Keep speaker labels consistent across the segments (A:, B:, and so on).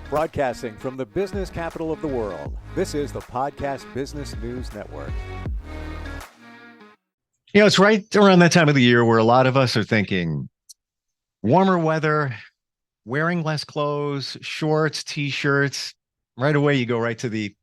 A: Broadcasting from the business capital of the world, this is the Podcast Business News Network.
B: You know, it's right around that time of the year where a lot of us are thinking warmer weather, wearing less clothes, shorts, t-shirts. Right away, you go right to the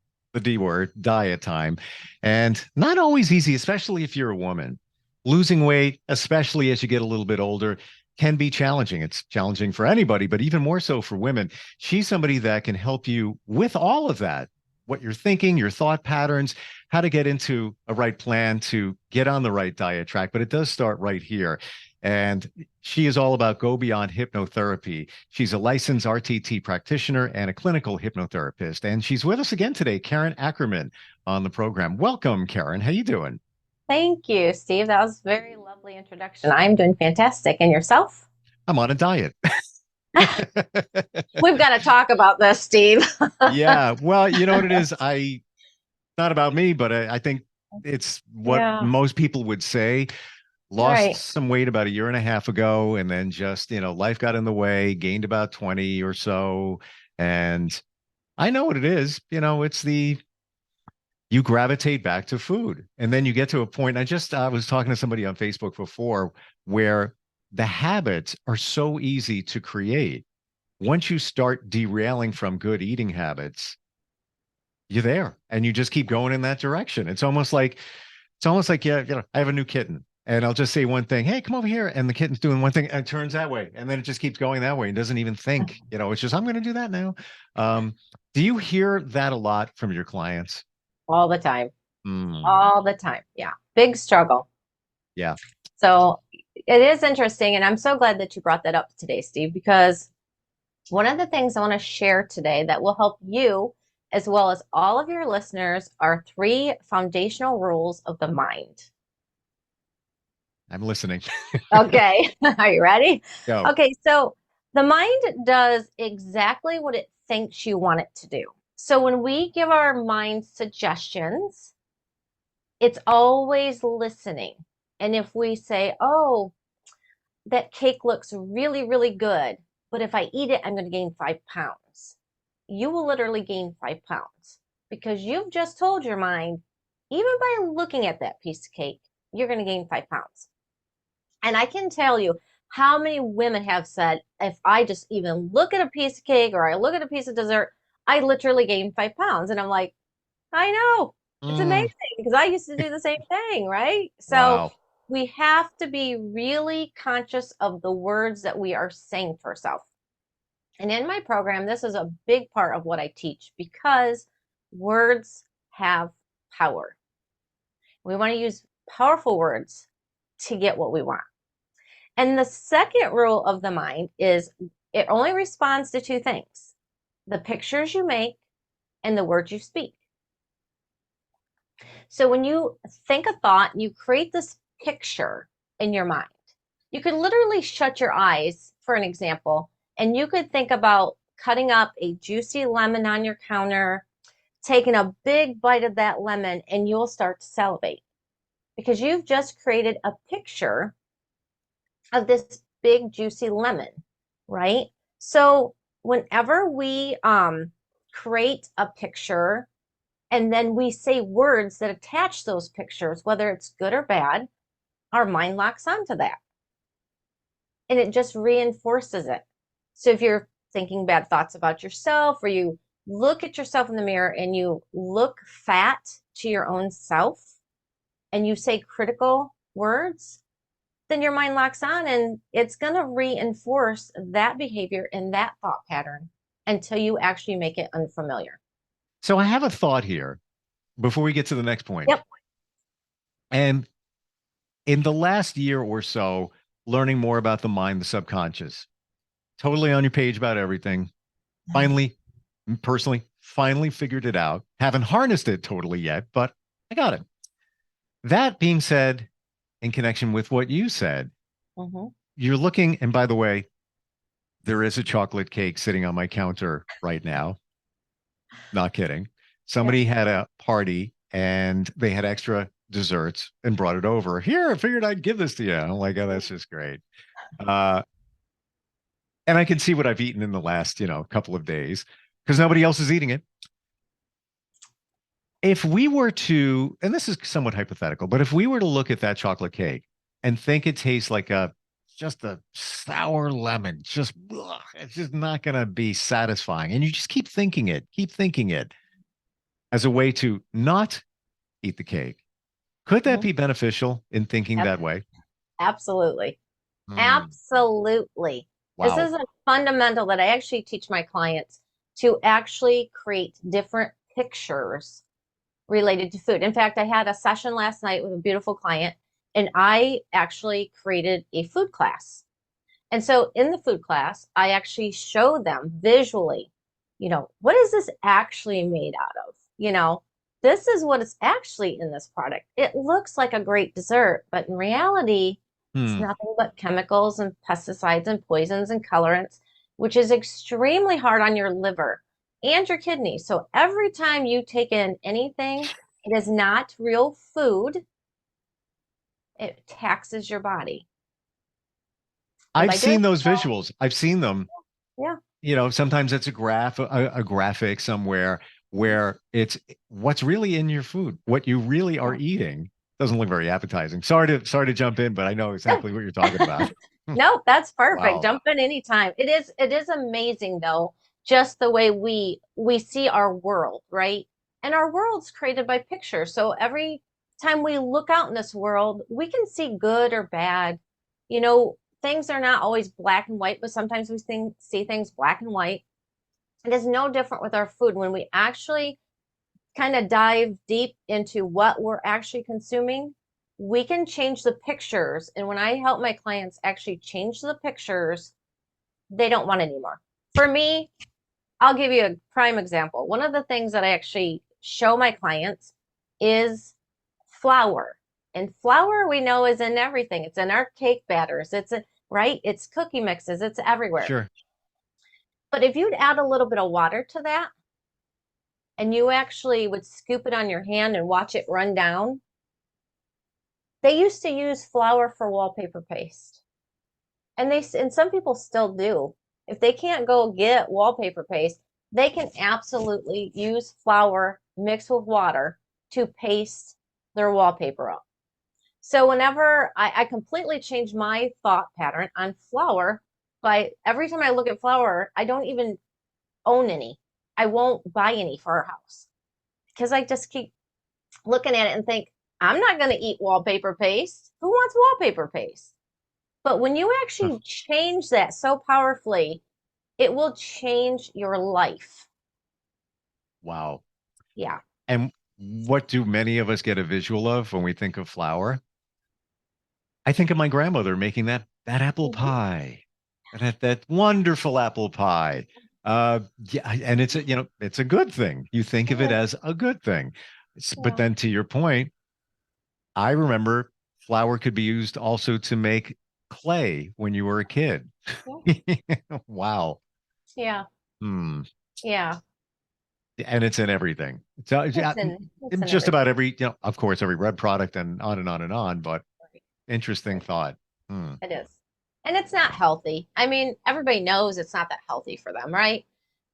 B: D word, diet time. And not always easy, especially if you're a woman. Losing weight, especially as you get a little bit older, can be challenging. It's challenging for anybody, but even more so for women. She's somebody that can help you with all of that, what you're thinking, your thought patterns, how to get into a right plan to get on the right diet track. But it does start right here. And she is all about Go Beyond Hypnotherapy. She's a licensed RTT practitioner and a clinical hypnotherapist. And she's with us again today, Karen Ackerman, on the program. Welcome, Karen. How you doing?
C: Thank you, Steve. That was a very lovely introduction. I'm doing fantastic. And yourself?
B: I'm on a diet.
C: We've got to talk about this, Steve.
B: Yeah. Well, you know what it is? Not about me, but I think it's what most people would say. Lost some weight about a year and a half ago, and then just, life got in the way, gained about 20 or so. And I know what it is. It's you gravitate back to food. And then you get to a point. I was talking to somebody on Facebook before where the habits are so easy to create. Once you start derailing from good eating habits, you're there and you just keep going in that direction. It's almost like, I have a new kitten and I'll just say one thing, hey, come over here. And the kitten's doing one thing and it turns that way. And then it just keeps going that way and doesn't even think, it's just, I'm going to do that now. Do you hear that a lot from your clients?
C: All the time. All the time. Yeah. Big struggle.
B: Yeah.
C: So it is interesting. And I'm so glad that you brought that up today, Steve, because one of the things I want to share today that will help you as well as all of your listeners are 3 foundational rules of the mind.
B: I'm listening.
C: Okay. Are you ready?
B: Go.
C: Okay. So the mind does exactly what it thinks you want it to do. So when we give our mind suggestions, it's always listening. And if we say, oh, that cake looks really, really good, but if I eat it, I'm going to gain 5 pounds. You will literally gain 5 pounds because you've just told your mind, even by looking at that piece of cake, you're going to gain 5 pounds. And I can tell you how many women have said, if I just even look at a piece of cake or I look at a piece of dessert, I literally gained 5 pounds. And I'm like, I know. It's amazing because I used to do the same thing, right? So we have to be really conscious of the words that we are saying to ourselves. And in my program, this is a big part of what I teach because words have power. We want to use powerful words to get what we want. And the second rule of the mind is it only responds to 2 things: the pictures you make and the words you speak. So when you think a thought, you create this picture in your mind. You could literally shut your eyes, for an example, and you could think about cutting up a juicy lemon on your counter, taking a big bite of that lemon, and you'll start to salivate because you've just created a picture of this big juicy lemon, right? So whenever we create a picture and then we say words that attach those pictures, whether it's good or bad, our mind locks onto that. And it just reinforces it. So if you're thinking bad thoughts about yourself, or you look at yourself in the mirror and you look fat to your own self and you say critical words, then your mind locks on and it's going to reinforce that behavior and that thought pattern until you actually make it unfamiliar.
B: So I have a thought here before we get to the next point.
C: Yep.
B: And in the last year or so, learning more about the mind, the subconscious, totally on your page about everything. Personally figured it out. Haven't harnessed it totally yet, but I got it. That being said, in connection with what you said, you're looking, and by the way, there is a chocolate cake sitting on my counter right now. Not kidding. Somebody had a party and they had extra desserts and brought it over. Here, I figured I'd give this to you. I'm like, oh, that's just great. And I can see what I've eaten in the last, couple of days. because nobody else is eating it. If we were to, and this is somewhat hypothetical, but if we were to look at that chocolate cake and think it tastes like just a sour lemon, it's just not going to be satisfying. And you just keep thinking it as a way to not eat the cake. Could that be beneficial in thinking that way?
C: Absolutely.
B: Mm.
C: Absolutely.
B: Wow.
C: This is a fundamental that I actually teach my clients to actually create different pictures related to food. In fact, I had a session last night with a beautiful client, and I actually created a food class. And so in the food class, I actually show them visually, what is this actually made out of? This is what is actually in this product. It looks like a great dessert, but in reality, it's nothing but chemicals and pesticides and poisons and colorants, which is extremely hard on your liver and your kidneys. So every time you take in anything, it is not real food, it taxes your body.
B: I've seen those visuals. I've seen them.
C: Yeah.
B: Sometimes it's a graphic somewhere where it's what's really in your food, what you really are eating. Doesn't look very appetizing. Sorry to jump in, but I know exactly what you're talking about.
C: No, that's perfect.
B: Wow.
C: Jump in anytime. It is amazing though, just the way we see our world, right? And our world's created by pictures. So every time we look out in this world, we can see good or bad. Things are not always black and white, but sometimes we see things black and white. It is no different with our food. When we actually kind of dive deep into what we're actually consuming, we can change the pictures. And when I help my clients actually change the pictures, they don't want anymore. For me, I'll give you a prime example. One of the things that I actually show my clients is flour. And flour we know is in everything. It's in our cake batters. It's cookie mixes. It's everywhere.
B: Sure.
C: But if you'd add a little bit of water to that, and you actually would scoop it on your hand and watch it run down, they used to use flour for wallpaper paste. And some people still do. If they can't go get wallpaper paste, they can absolutely use flour mixed with water to paste their wallpaper up. So whenever I completely changed my thought pattern on flour, by every time I look at flour, I don't even own any. I won't buy any for our house because I just keep looking at it and think, I'm not going to eat wallpaper paste. Who wants wallpaper paste? But when you actually change that so powerfully, it will change your life.
B: Wow.
C: Yeah.
B: And what do many of us get a visual of when we think of flour? I think of my grandmother making that apple pie, that wonderful apple pie. Yeah, and it's a good thing. You think of it as a good thing. But then to your point, I remember flour could be used also to make clay when you were a kid. Wow.
C: Yeah.
B: Yeah. And it's in everything. So
C: It's in
B: just about every, of course, every red product and on and on and on, but interesting thought.
C: It is. And it's not healthy. I mean, everybody knows it's not that healthy for them, right?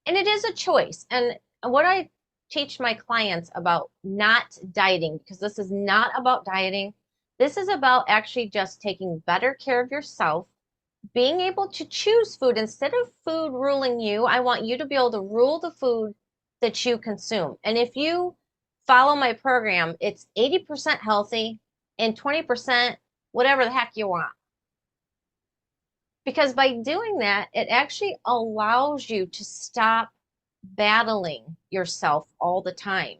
C: And it is a choice. And what I teach my clients about not dieting, because this is not about dieting, this is about actually just taking better care of yourself, being able to choose food instead of food ruling you. I want you to be able to rule the food that you consume. And if you follow my program, it's 80% healthy and 20% whatever the heck you want. Because by doing that, it actually allows you to stop battling yourself all the time.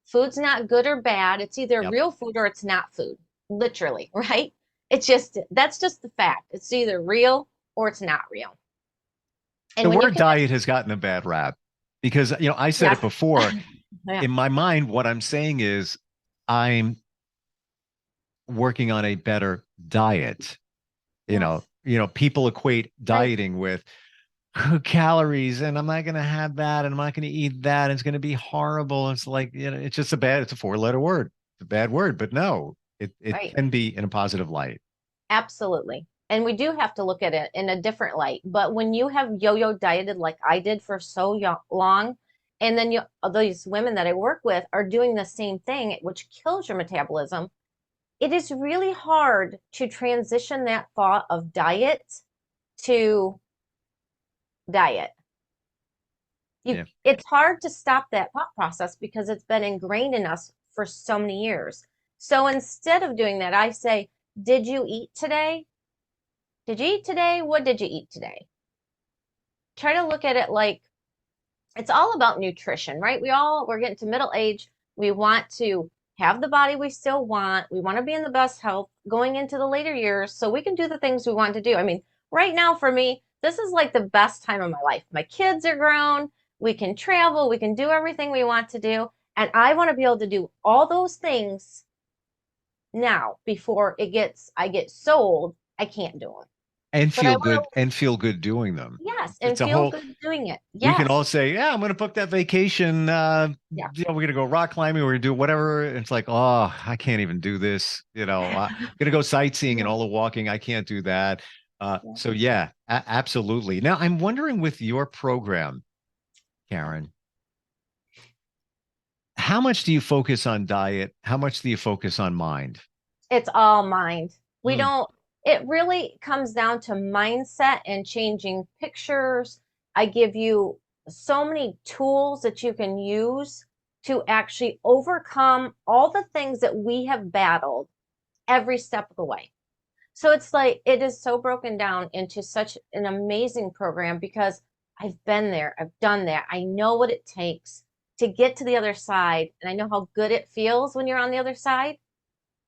C: Food's not good or bad. It's either real food or it's not food, literally, right? That's just the fact. It's either real or it's not real.
B: And the word diet has gotten a bad rap because, I said it before. In my mind, what I'm saying is I'm working on a better diet. People equate dieting with calories, and I'm not going to have that, and I'm not going to eat that. It's going to be horrible. It's like, it's just it's a 4-letter word. It's a bad word, but no, it can be in a positive light.
C: Absolutely. And we do have to look at it in a different light. But when you have yo-yo dieted like I did for so long, and then these women that I work with are doing the same thing, which kills your metabolism, it is really hard to transition that thought of diet to diet. It's hard to stop that thought process because it's been ingrained in us for so many years. So instead of doing that, I say, did you eat today? Did you eat today? What did you eat today? Try to look at it like it's all about nutrition, right? We're getting to middle age. We want to have the body we still want. We want to be in the best health going into the later years so we can do the things we want to do. I mean, right now for me, this is like the best time of my life. My kids are grown. We can travel. We can do everything we want to do. And I want to be able to do all those things now before I get so old, I can't do them.
B: And feel good doing them.
C: Yes, and feel good doing it. Yes.
B: We can all say, yeah, I'm going to book that vacation. We're going to go rock climbing. We're going to do whatever. It's like, oh, I can't even do this. I'm going to go sightseeing and all the walking. I can't do that. So yeah, absolutely. Now I'm wondering with your program, Karen, how much do you focus on diet? How much do you focus on mind?
C: It's all mind. It really comes down to mindset and changing pictures. I give you so many tools that you can use to actually overcome all the things that we have battled every step of the way. So it's like, it is so broken down into such an amazing program because I've been there, I've done that. I know what it takes to get to the other side. And I know how good it feels when you're on the other side.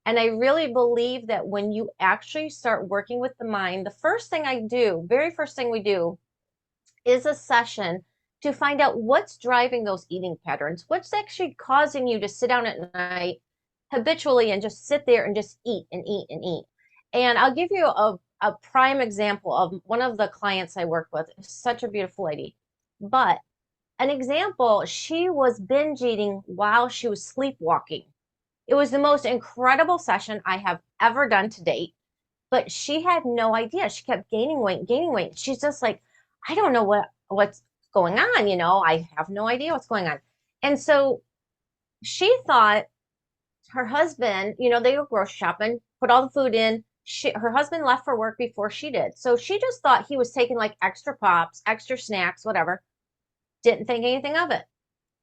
C: And I really believe that when you actually start working with the mind, the very first thing we do is a session to find out what's driving those eating patterns, what's actually causing you to sit down at night habitually and just sit there and just eat and eat and eat. And I'll give you a prime example of one of the clients I work with, such a beautiful lady. But an example, she was binge eating while she was sleepwalking. It was the most incredible session I have ever done to date, but she had no idea. She kept gaining weight. She's just like, I don't know what's going on. I have no idea what's going on. And so she thought her husband, they go grocery shopping, put all the food in. Her husband left for work before she did. So she just thought he was taking like extra pops, extra snacks, whatever. Didn't think anything of it.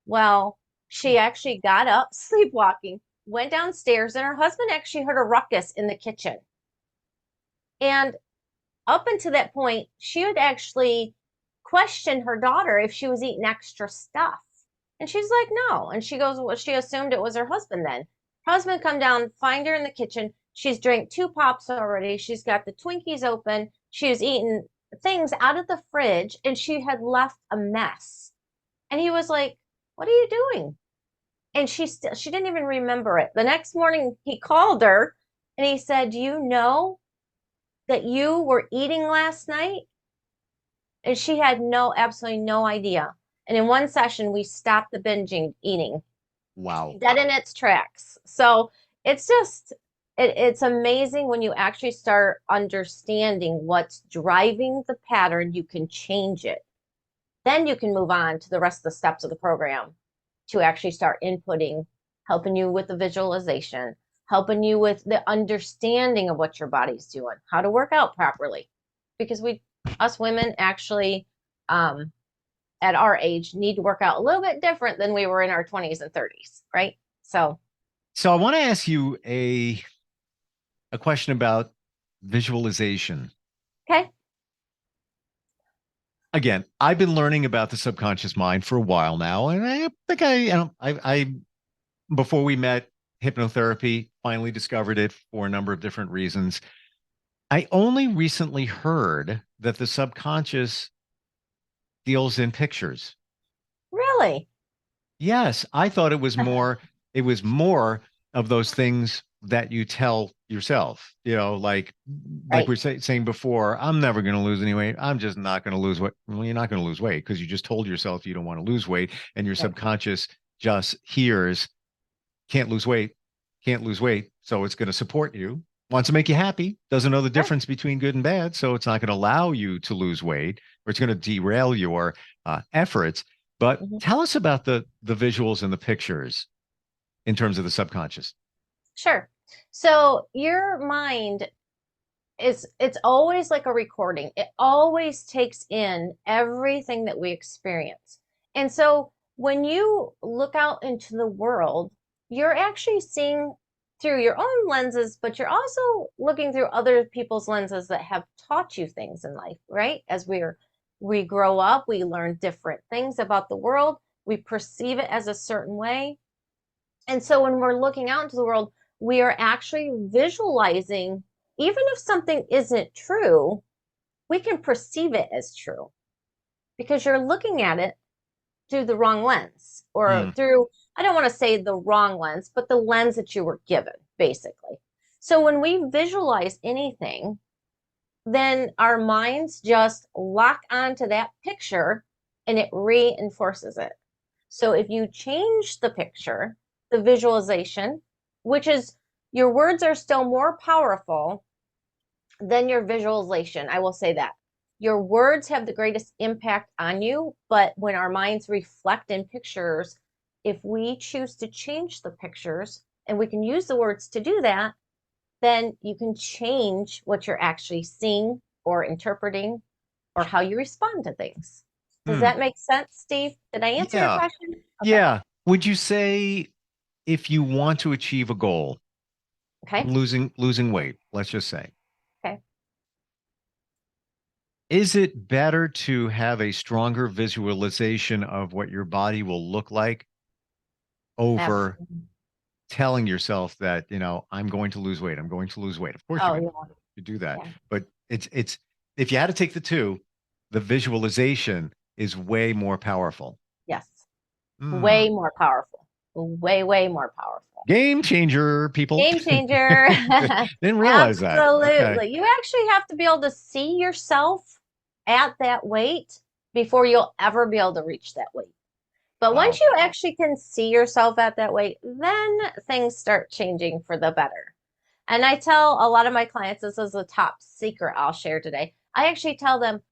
C: Well, she actually got up sleepwalking, went downstairs, and her husband actually heard a ruckus in the kitchen. And up until that point, she would actually question her daughter if she was eating extra stuff. And she's like, no. And she goes, well, she assumed it was her husband then. Her husband come down, find her in the kitchen. She's drank 2 pops already. She's got the Twinkies open. She was eating things out of the fridge, and she had left a mess. And he was like, what are you doing? And she didn't even remember it. The next morning, he called her, and he said, do you know that you were eating last night? And she had absolutely no idea. And in one session, we stopped the binging eating.
B: Wow.
C: Dead in its tracks. So it's just, it's amazing when you actually start understanding what's driving the pattern. You can change it. Then you can move on to the rest of the steps of the program to actually start inputting, helping you with the visualization, helping you with the understanding of what your body's doing, how to work out properly. Because us women actually, at our age, need to work out a little bit different than we were in our 20s and 30s, right? So
B: I want to ask you a question about visualization.
C: Okay.
B: Again, I've been learning about the subconscious mind for a while now, and I think I before we met, hypnotherapy, finally discovered it for a number of different reasons. I only recently heard that the subconscious deals in pictures.
C: Really?
B: Yes, I thought it was more of those things that you tell yourself, like
C: Right.
B: we're saying before, I'm never going to lose any weight. I'm just not going to lose weight. Well, you're not going to lose weight because you just told yourself you don't want to lose weight, and your subconscious just hears, can't lose weight. So it's going to support you wants to make you happy, doesn't know the difference between good and bad. So it's not going to allow you to lose weight, or it's going to derail your efforts. But
C: Mhm.
B: tell us about the visuals and the pictures in terms of the subconscious.
C: Sure. So your mind it's always like a recording. It always takes in everything that we experience. And so when you look out into the world, you're actually seeing through your own lenses, but you're also looking through other people's lenses that have taught you things in life, right? As we grow up, we learn different things about the world. We perceive it as a certain way. And so when we're looking out into the world, we are actually visualizing, even if something isn't true, we can perceive it as true because you're looking at it through the wrong lens or
B: Mm.
C: through, I don't want to say the wrong lens, but the lens that you were given, basically. So when we visualize anything, then our minds just lock onto that picture and it reinforces it. So if you change the picture, the visualization, which is your words are still more powerful than your visualization, I will say that. Your words have the greatest impact on you, but when our minds reflect in pictures, if we choose to change the pictures and we can use the words to do that, then you can change what you're actually seeing or interpreting or how you respond to things. Does
B: Hmm.
C: that make sense, Steve? Did I answer your
B: Yeah.
C: question? Okay.
B: Yeah. Would you say if you want to achieve a goal,
C: Okay.
B: losing weight, let's just say,
C: Okay.
B: is it better to have a stronger visualization of what your body will look like over
C: Absolutely.
B: telling yourself that, I'm going to lose weight, I'm going to lose weight? Of course
C: Oh,
B: you're going
C: yeah.
B: to do that.
C: Yeah.
B: But it's if you had to take the two, the visualization is way more powerful.
C: Yes.
B: Hmm.
C: Way more powerful. Way, way more powerful.
B: Game changer, people.
C: Game changer.
B: Didn't realize that. Okay.
C: Absolutely. You actually have to be able to see yourself at that weight before you'll ever be able to reach that weight. But once
B: Wow.
C: you actually can see yourself at that weight, then things start changing for the better. And I tell a lot of my clients, this is a top secret I'll share today. I actually tell them,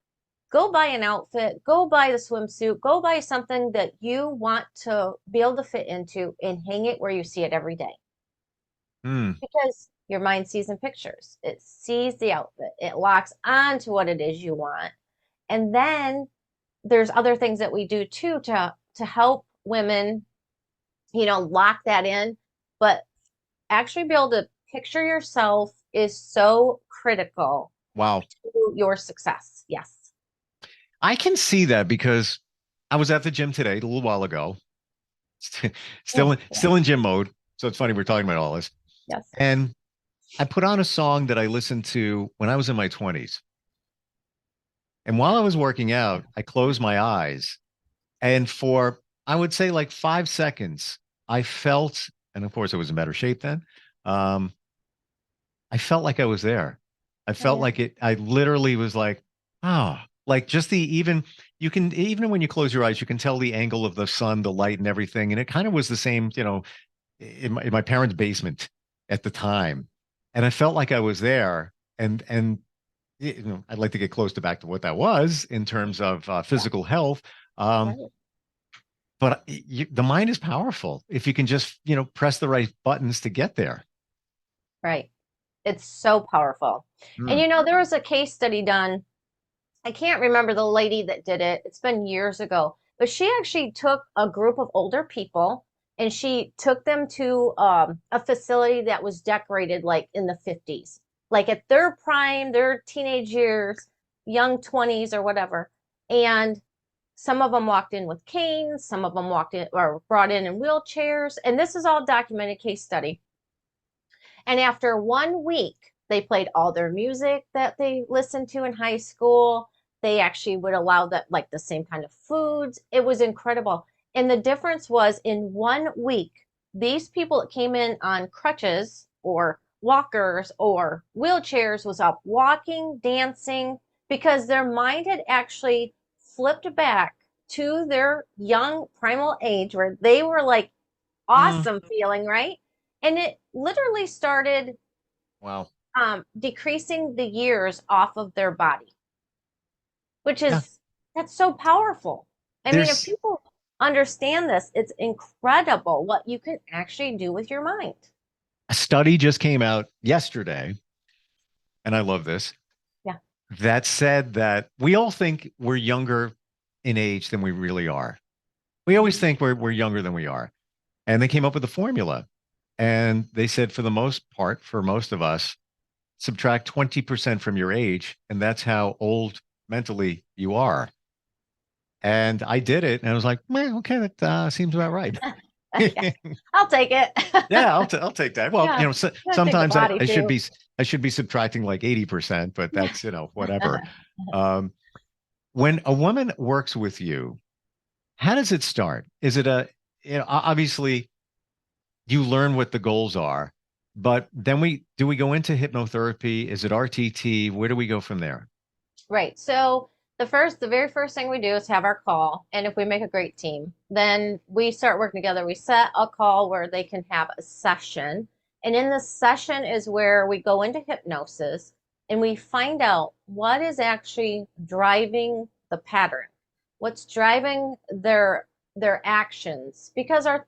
C: go buy an outfit, go buy the swimsuit, go buy something that you want to be able to fit into and hang it where you see it every day.
B: Hmm.
C: Because your mind sees in pictures, it sees the outfit, it locks on to what it is you want. And then there's other things that we do too to help women, lock that in. But actually be able to picture yourself is so critical
B: Wow.
C: to your success. Yes.
B: I can see that because I was at the gym today a little while ago,
C: Oh,
B: still in gym mode. So it's funny we're talking about all this.
C: yes.
B: And I put on a song that I listened to when I was in my 20s. And while I was working out, I closed my eyes. And for, I would say, like 5 seconds, I felt, and of course I was in better shape then. Um, I felt like I was there. I
C: Oh,
B: felt
C: yeah.
B: like it, I literally was like, oh, like just you can, even when you close your eyes, you can tell the angle of the sun, the light and everything. And it kind of was the same, in my parents' basement at the time. And I felt like I was there. And I'd like to get close to back to what that was in terms of
C: Yeah.
B: physical health. Um,
C: Right.
B: but the mind is powerful if you can just, press the right buttons to get there.
C: Right. It's so powerful. And
B: Mm.
C: there was a case study done. I can't remember the lady that did it. It's been years ago, but she actually took a group of older people and she took them to a facility that was decorated like in the 50s, like at their prime, their teenage years, young 20s or whatever. And some of them walked in with canes, some of them walked in or brought in wheelchairs. And this is all documented case study. And after 1 week, they played all their music that they listened to in high school. They actually would allow that, like the same kind of foods. It was incredible. And the difference was in 1 week, these people that came in on crutches or walkers or wheelchairs was up walking, dancing, because their mind had actually flipped back to their young primal age where they were like
B: Mm.
C: awesome feeling, right? And it literally started
B: Wow.
C: decreasing the years off of their body, which
B: Yeah.
C: is that's so powerful. I mean, if
B: There's
C: people understand this, it's incredible what you can actually do with your mind.
B: a study just came out yesterday, and I love this,
C: Yeah.
B: that said that we all think we're younger in age than we really are. We always think we're younger than we are. And they came up with a formula. And they said, for the most part, for most of us, subtract 20% from your age, and that's how old mentally you are. And I did it, and I was like, man, okay, that seems about right.
C: Yeah, I'll take it.
B: Yeah, I'll take that. Well,
C: Yeah, gotta take the
B: sometimes
C: body
B: I should
C: too.
B: be subtracting like 80%, but that's whatever. Um, when a woman works with you, how does it start? Is it obviously you learn what the goals are, but then we go into hypnotherapy? Is it RTT? Where do we go from there?
C: Right. So the very first thing we do is have our call. And if we make a great team, then we start working together. We set a call where they can have a session. And in the session is where we go into hypnosis and we find out what is actually driving the pattern, what's driving their actions. Because our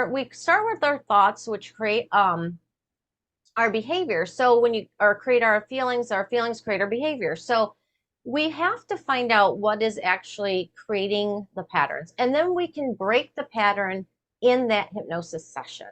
C: we start with our thoughts, which create our behavior. So when you or create our feelings create our behavior. So we have to find out what is actually creating the patterns. And then we can break the pattern in that hypnosis session.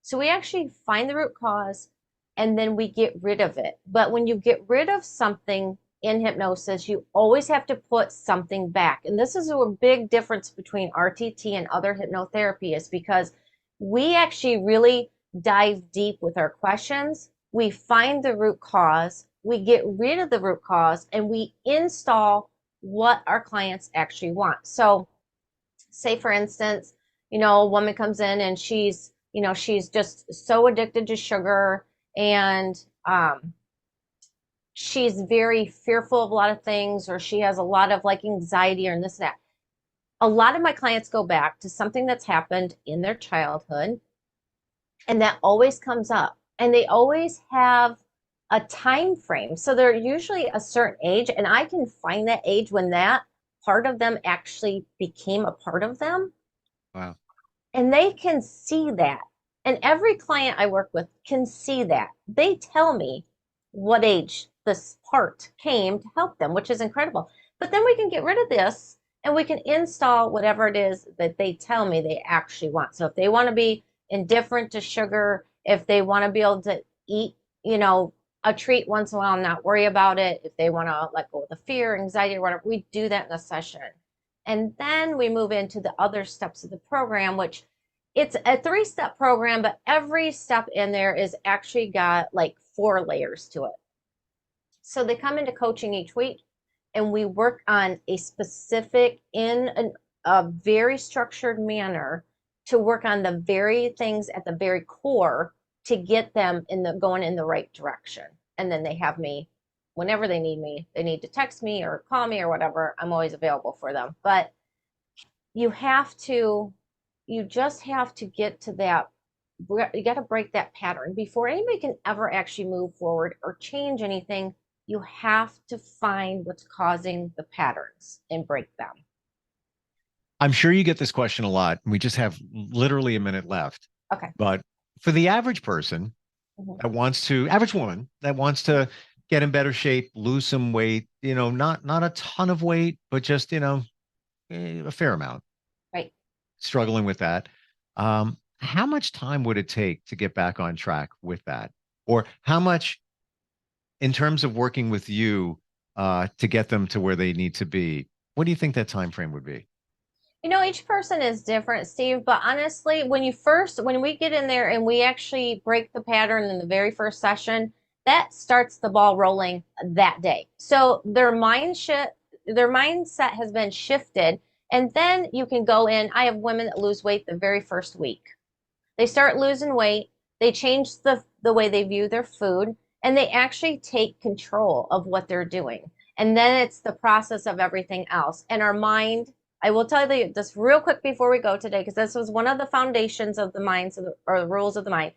C: So we actually find the root cause and then we get rid of it. But when you get rid of something in hypnosis, you always have to put something back. And this is a big difference between RTT and other hypnotherapy, is because we actually really dive deep with our questions. We find the root cause, we get rid of the root cause, and we install what our clients actually want. So, say for instance, a woman comes in and she's just so addicted to sugar, and she's very fearful of a lot of things, or she has a lot of like anxiety or this and that. A lot of my clients go back to something that's happened in their childhood, and that always comes up, and they always have a time frame. So they're usually a certain age, and I can find that age when that part of them actually became a part of them.
B: Wow.
C: And they can see that. And every client I work with can see that. They tell me what age this part came to help them, which is incredible. But then we can get rid of this and we can install whatever it is that they tell me they actually want. So if they want to be indifferent to sugar, if they want to be able to eat, a treat once in a while and not worry about it, if they want to let go of the fear, anxiety, or whatever, we do that in a session. And then we move into the other steps of the program, which it's a 3-step program, but every step in there is actually got like 4 layers to it. So they come into coaching each week and we work on a specific a very structured manner to work on the very things at the very core to get them going in the right direction. And then they have me whenever they need me. They need to text me or call me or whatever. I'm always available for them. But you just have to get to that. You got to break that pattern before anybody can ever actually move forward or change anything. You have to find what's causing the patterns and break them.
B: I'm sure you get this question a lot. We just have literally a minute left.
C: Okay.
B: But for the average person average woman that wants to get in better shape, lose some weight, not a ton of weight, but just, a fair amount.
C: Right.
B: Struggling with that. How much time would it take to get back on track with that? Or how much in terms of working with you to get them to where they need to be? What do you think that time frame would be?
C: Each person is different, Steve, but honestly, when we get in there and we actually break the pattern in the very first session, that starts the ball rolling that day. So their mindset has been shifted, and then you can go in. I have women that lose weight the very first week. They start losing weight, they change the way they view their food, and they actually take control of what they're doing. And then it's the process of everything else. And our mind, I will tell you this real quick before we go today, because this was one of the foundations of the minds or the rules of the mind.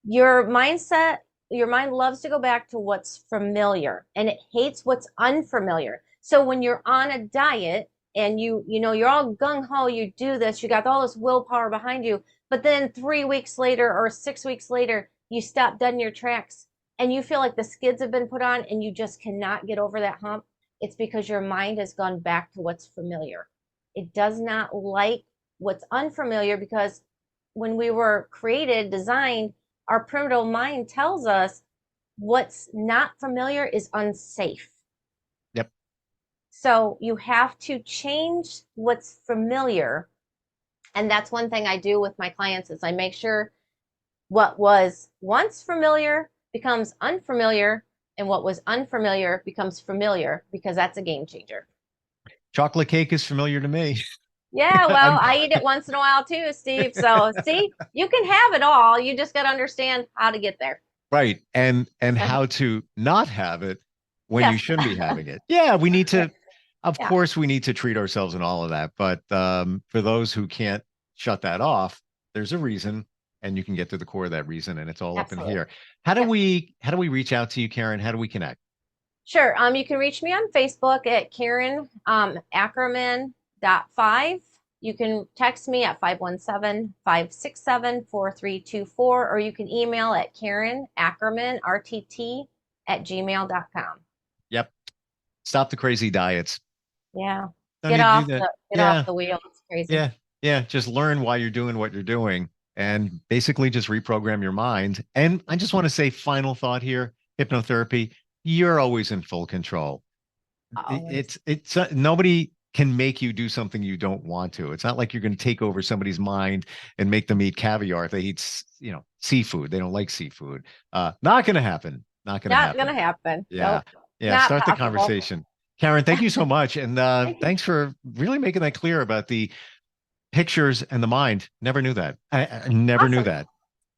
C: Your mindset your mind loves to go back to what's familiar, and it hates what's unfamiliar. So when you're on a diet and you're all gung-ho, you do this, you got all this willpower behind you, but then 3 weeks later or 6 weeks later, you stop dead in your tracks and you feel like the skids have been put on and you just cannot get over that hump. It's because your mind has gone back to what's familiar. It does not like what's unfamiliar, because when we were created, designed, our primitive mind tells us what's not familiar is unsafe.
B: Yep.
C: So you have to change what's familiar. And that's one thing I do with my clients is I make sure what was once familiar becomes unfamiliar, and what was unfamiliar becomes familiar, because that's a game changer.
B: Chocolate cake is familiar to me.
C: Yeah, well, I eat it once in a while too, Steve. So see, you can have it all. You just got to understand how to get there.
B: Right. And how to not have it when you shouldn't be having it. Yeah, we need to, of course, we need to treat ourselves and all of that. But for those who can't shut that off, there's a reason, and you can get to the core of that reason, and it's all up in here. How do we reach out to you, Karen? How do we connect?
C: Sure. You can reach me on Facebook at Karen Ackerman. 5. You can text me at 517-567-4324, or you can email at Karen Ackerman, RTT, @gmail.com.
B: Yep. Stop the crazy diets.
C: Yeah.
B: Don't
C: Get off
B: off
C: the wheel. It's crazy.
B: Yeah. Yeah. Just learn why you're doing what you're doing, and basically just reprogram your mind. And I just want to say, final thought here, hypnotherapy, you're always in full control.
C: Always.
B: It's nobody can make you do something you don't want to. It's not like you're going to take over somebody's mind and make them eat caviar if they eat, seafood. They don't like seafood. Not going to happen. Not going to happen. Yeah.
C: Nope.
B: Yeah. Start the conversation. Karen, thank you so much. And thanks for really making that clear about the pictures and the mind. Never knew that. I never knew that.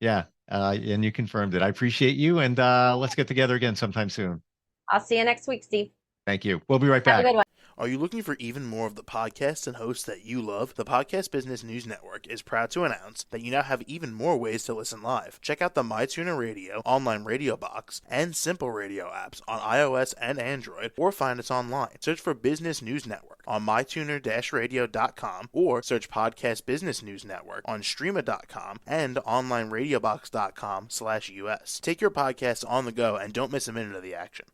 B: Yeah. And you confirmed it. I appreciate you. And let's get together again sometime soon.
C: I'll see you next week, Steve.
B: Thank you. We'll be right back.
C: Have a good one.
D: Are you looking for even more of the podcasts and hosts that you love? The Podcast Business News Network is proud to announce that you now have even more ways to listen live. Check out the MyTuner Radio, online radio box, and Simple Radio apps on iOS and Android, or find us online. Search for Business News Network on mytuner-radio.com, or search Podcast Business News Network on streama.com and onlineradiobox.com/US. Take your podcast on the go and don't miss a minute of the action.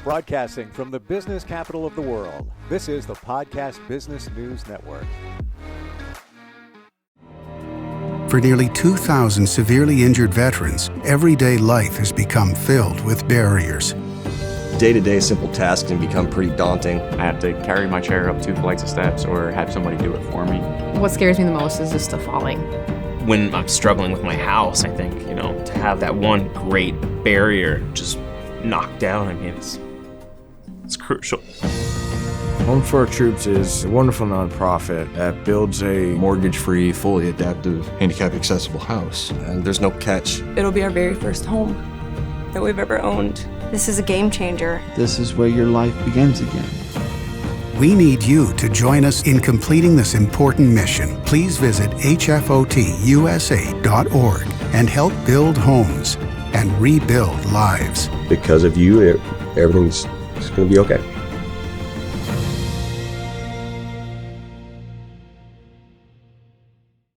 A: Broadcasting from the business capital of the world, this is the Podcast Business News Network.
E: For nearly 2,000 severely injured veterans, everyday life has become filled with barriers.
F: Day-to-day simple tasks can become pretty daunting.
G: I have to carry my chair up 2 flights of steps or have somebody do it for me.
H: What scares me the most is just the falling.
I: When I'm struggling with my house, I think, to have that one great barrier just knocked down, it's crucial.
J: Home for Our Troops is a wonderful nonprofit that builds a
K: mortgage-free, fully adaptive, handicap-accessible house.
F: And there's no catch.
L: It'll be our very first home that we've ever owned. This is a game changer.
M: This is where your life begins again.
E: We need you to join us in completing this important mission. Please visit hfotusa.org and help build homes and rebuild lives.
F: Because of you, everything's going to be okay.